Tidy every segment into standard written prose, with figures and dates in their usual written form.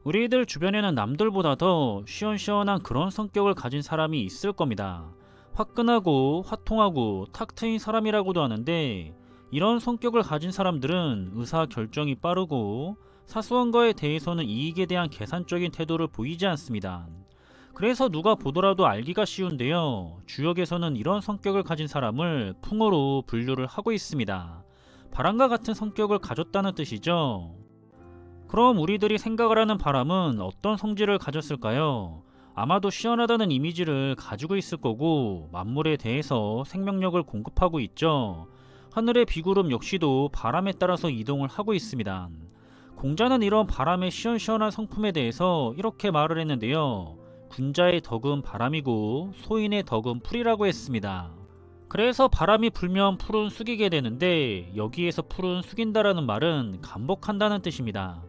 우리들 주변에는 남들보다 더 시원시원한 그런 성격을 가진 사람이 있을 겁니다. 화끈하고 화통하고 탁 트인 사람이라고도 하는데, 이런 성격을 가진 사람들은 의사 결정이 빠르고 사소한 거에 대해서는 이익에 대한 계산적인 태도를 보이지 않습니다. 그래서 누가 보더라도 알기가 쉬운데요. 주역에서는 이런 성격을 가진 사람을 풍으로 분류를 하고 있습니다. 바람과 같은 성격을 가졌다는 뜻이죠. 그럼 우리들이 생각을 하는 바람은 어떤 성질을 가졌을까요? 아마도 시원하다는 이미지를 가지고 있을 거고, 만물에 대해서 생명력을 공급하고 있죠. 하늘의 비구름 역시도 바람에 따라서 이동을 하고 있습니다. 공자는 이런 바람의 시원시원한 성품에 대해서 이렇게 말을 했는데요. 군자의 덕은 바람이고 소인의 덕은 풀이라고 했습니다. 그래서 바람이 불면 풀은 숙이게 되는데, 여기에서 풀은 숙인다라는 말은 감복한다는 뜻입니다.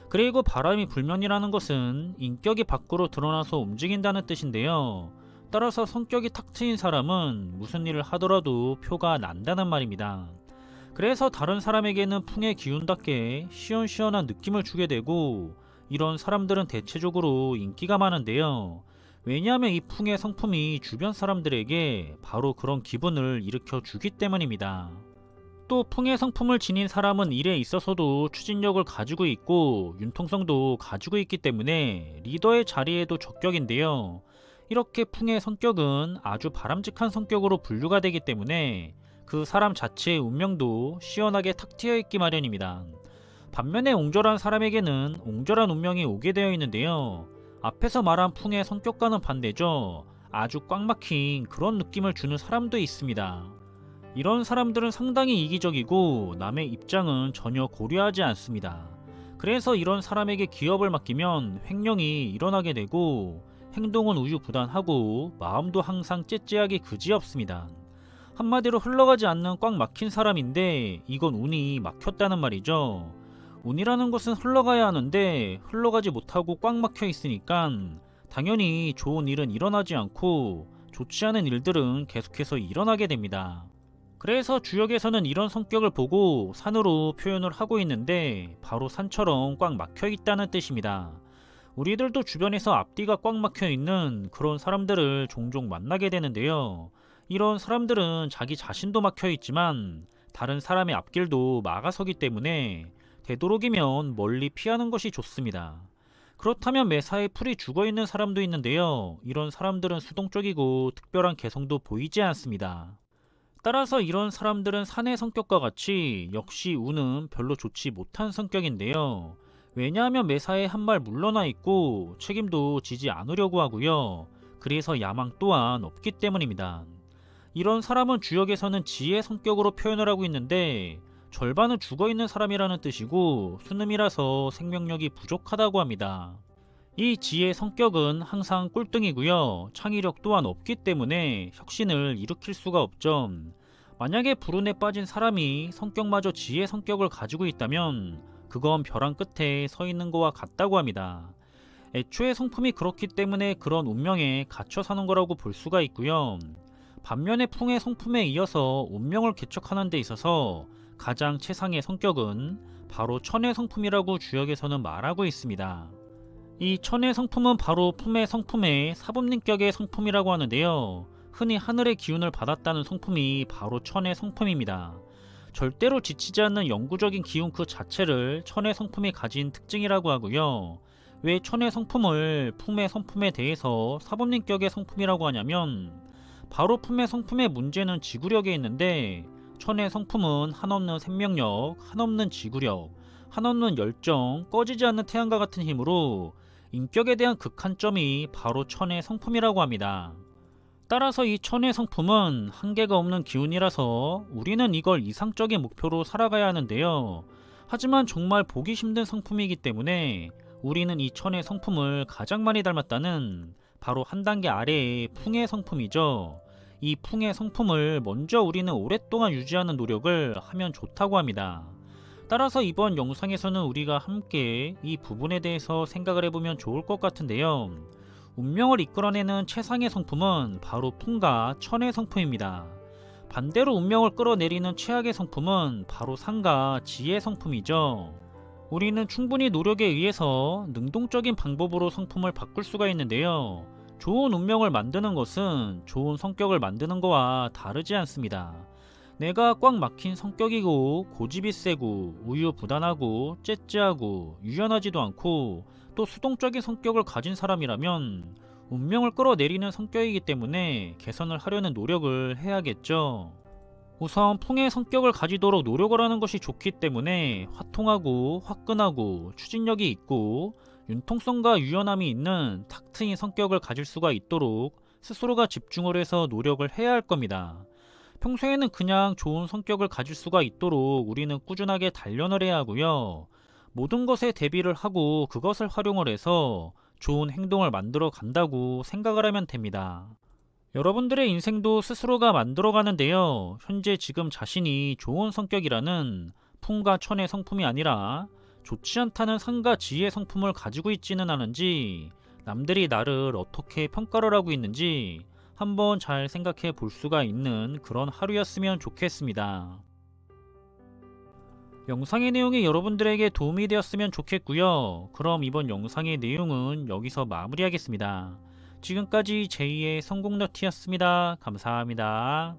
그리고 바람이 불면이라는 것은 인격이 밖으로 드러나서 움직인다는 뜻인데요. 따라서 성격이 탁 트인 사람은 무슨 일을 하더라도 표가 난다는 말입니다. 그래서 다른 사람에게는 풍의 기운답게 시원시원한 느낌을 주게 되고, 이런 사람들은 대체적으로 인기가 많은데요. 왜냐하면 이 풍의 성품이 주변 사람들에게 바로 그런 기분을 일으켜 주기 때문입니다. 또 풍의 성품을 지닌 사람은 일에 있어서도 추진력을 가지고 있고 융통성도 가지고 있기 때문에 리더의 자리에도 적격인데요. 이렇게 풍의 성격은 아주 바람직한 성격으로 분류가 되기 때문에 그 사람 자체의 운명도 시원하게 탁 트여 있기 마련입니다. 반면에 옹졸한 사람에게는 옹졸한 운명이 오게 되어 있는데요. 앞에서 말한 풍의 성격과는 반대죠. 아주 꽉 막힌 그런 느낌을 주는 사람도 있습니다. 이런 사람들은 상당히 이기적이고 남의 입장은 전혀 고려하지 않습니다. 그래서 이런 사람에게 기업을 맡기면 횡령이 일어나게 되고 행동은 우유부단하고 마음도 항상 째째하기 그지없습니다. 한마디로 흘러가지 않는 꽉 막힌 사람인데, 이건 운이 막혔다는 말이죠. 운이라는 것은 흘러가야 하는데 흘러가지 못하고 꽉 막혀 있으니까 당연히 좋은 일은 일어나지 않고 좋지 않은 일들은 계속해서 일어나게 됩니다. 그래서 주역에서는 이런 성격을 보고 산으로 표현을 하고 있는데, 바로 산처럼 꽉 막혀 있다는 뜻입니다. 우리들도 주변에서 앞뒤가 꽉 막혀 있는 그런 사람들을 종종 만나게 되는데요. 이런 사람들은 자기 자신도 막혀 있지만 다른 사람의 앞길도 막아서기 때문에 되도록이면 멀리 피하는 것이 좋습니다. 그렇다면 매사에 풀이 죽어 있는 사람도 있는데요. 이런 사람들은 수동적이고 특별한 개성도 보이지 않습니다. 따라서 이런 사람들은 사내 성격과 같이 역시 운은 별로 좋지 못한 성격인데요. 왜냐하면 매사에 한 발 물러나 있고 책임도 지지 않으려고 하고요. 그래서 야망 또한 없기 때문입니다. 이런 사람은 주역에서는 지혜 성격으로 표현을 하고 있는데, 절반은 죽어있는 사람이라는 뜻이고 수능이라서 생명력이 부족하다고 합니다. 이 지혜 성격은 항상 꼴등이고요. 창의력 또한 없기 때문에 혁신을 일으킬 수가 없죠. 만약에 불운에 빠진 사람이 성격마저 지혜 성격을 가지고 있다면 그건 벼랑 끝에 서 있는 거와 같다고 합니다. 애초에 성품이 그렇기 때문에 그런 운명에 갇혀 사는 거라고 볼 수가 있고요. 반면에 풍의 성품에 이어서 운명을 개척하는 데 있어서 가장 최상의 성격은 바로 천의 성품이라고 주역에서는 말하고 있습니다. 이 천의 성품은 바로 품의 성품의 사분린격의 성품이라고 하는데요. 흔히 하늘의 기운을 받았다는 성품이 바로 천의 성품입니다. 절대로 지치지 않는 영구적인 기운 그 자체를 천의 성품이 가진 특징이라고 하고요. 왜 천의 성품을 품의 성품에 대해서 사분린격의 성품이라고 하냐면, 바로 품의 성품의 문제는 지구력에 있는데, 천의 성품은 한없는 생명력, 한없는 지구력, 한없는 열정, 꺼지지 않는 태양과 같은 힘으로 인격에 대한 극한점이 바로 천의 성품이라고 합니다. 따라서 이 천의 성품은 한계가 없는 기운이라서 우리는 이걸 이상적인 목표로 살아가야 하는데요. 하지만 정말 보기 힘든 성품이기 때문에 우리는 이 천의 성품을 가장 많이 닮았다는 바로 한 단계 아래의 풍의 성품이죠. 이 풍의 성품을 먼저 우리는 오랫동안 유지하는 노력을 하면 좋다고 합니다. 따라서 이번 영상에서는 우리가 함께 이 부분에 대해서 생각을 해보면 좋을 것 같은데요. 운명을 이끌어내는 최상의 성품은 바로 풍과 천의 성품입니다. 반대로 운명을 끌어내리는 최악의 성품은 바로 상과 지의 성품이죠. 우리는 충분히 노력에 의해서 능동적인 방법으로 성품을 바꿀 수가 있는데요. 좋은 운명을 만드는 것은 좋은 성격을 만드는 거와 다르지 않습니다. 내가 꽉 막힌 성격이고 고집이 세고 우유부단하고 째째하고 유연하지도 않고 또 수동적인 성격을 가진 사람이라면 운명을 끌어내리는 성격이기 때문에 개선을 하려는 노력을 해야겠죠. 우선 풍의 성격을 가지도록 노력을 하는 것이 좋기 때문에 화통하고 화끈하고 추진력이 있고 융통성과 유연함이 있는 탁 트인 성격을 가질 수가 있도록 스스로가 집중을 해서 노력을 해야 할 겁니다. 평소에는 그냥 좋은 성격을 가질 수가 있도록 우리는 꾸준하게 단련을 해야 하고요. 모든 것에 대비를 하고 그것을 활용을 해서 좋은 행동을 만들어 간다고 생각을 하면 됩니다. 여러분들의 인생도 스스로가 만들어 가는데요. 현재 지금 자신이 좋은 성격이라는 풍과 천의 성품이 아니라 좋지 않다는 상과 지의 성품을 가지고 있지는 않은지, 남들이 나를 어떻게 평가를 하고 있는지 한번 잘 생각해 볼 수가 있는 그런 하루였으면 좋겠습니다. 영상의 내용이 여러분들에게 도움이 되었으면 좋겠고요. 그럼 이번 영상의 내용은 여기서 마무리하겠습니다. 지금까지 제2의 성공너티였습니다. 감사합니다.